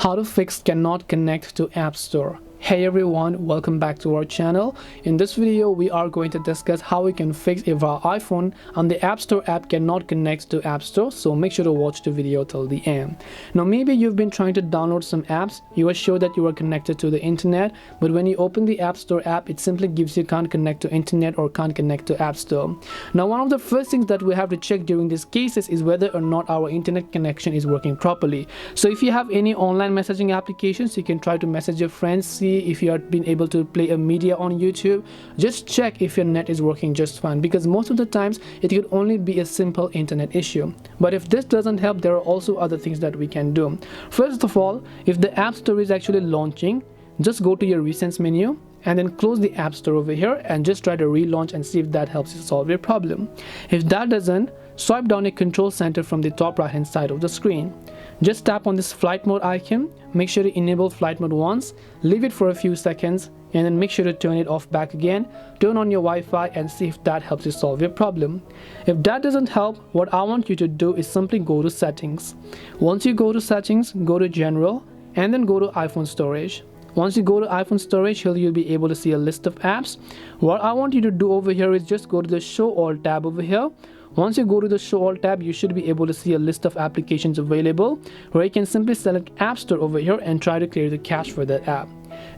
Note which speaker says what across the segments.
Speaker 1: How to fix cannot connect to App Store. Hey everyone, welcome back to our channel. In this video we are going to discuss how we can fix if our iPhone and the App Store app cannot connect to App Store, so make sure to watch the video till the end. Now maybe you've been trying to download some apps, you are sure that you are connected to the internet, but when you open the App Store app it simply gives you can't connect to internet or can't connect to App Store. Now one of the first things that we have to check during these cases is whether or not our internet connection is working properly. So if you have any online messaging applications, you can try to message your friends, see if you have been able to play a media on YouTube. Just check if your net is working just fine, because most of the times it could only be a simple internet issue. But if this doesn't help, there are also other things that we can do. First of all, if the App Store is actually launching, just go to your recents menu and then close the App Store over here and just try to relaunch and see if that helps you solve your problem. If that doesn't, swipe down a control center from the top right hand side of the screen. Just tap on this flight mode icon, make sure to enable flight mode once, leave it for a few seconds, and then make sure to turn it off back again, turn on your Wi-Fi and see if that helps you solve your problem. If that doesn't help, what I want you to do is simply go to settings. Once you go to settings, go to general and then go to iPhone storage. Once you go to iPhone storage, here you'll be able to see a list of apps. What I want you to do over here is just go to the show all tab over here. Once you go to the show all tab, you should be able to see a list of applications available, where you can simply select App Store over here and try to clear the cache for that app.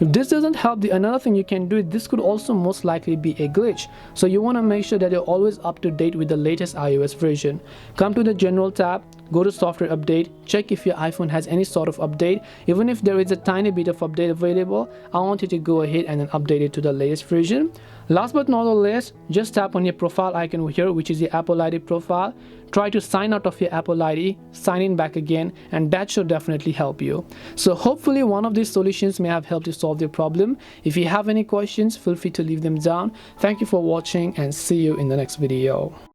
Speaker 1: If this doesn't help, another thing you can do, this could also most likely be a glitch. So you want to make sure that you're always up to date with the latest iOS version. Come to the general tab, go to software update, check if your iPhone has any sort of update. Even if there is a tiny bit of update available, I want you to go ahead and then update it to the latest version. Last but not the least, just tap on your profile icon over here, which is your Apple ID profile. Try to sign out of your Apple ID, sign in back again, and that should definitely help you. So hopefully one of these solutions may have helped you solve your problem. If you have any questions, feel free to leave them down. Thank you for watching and see you in the next video.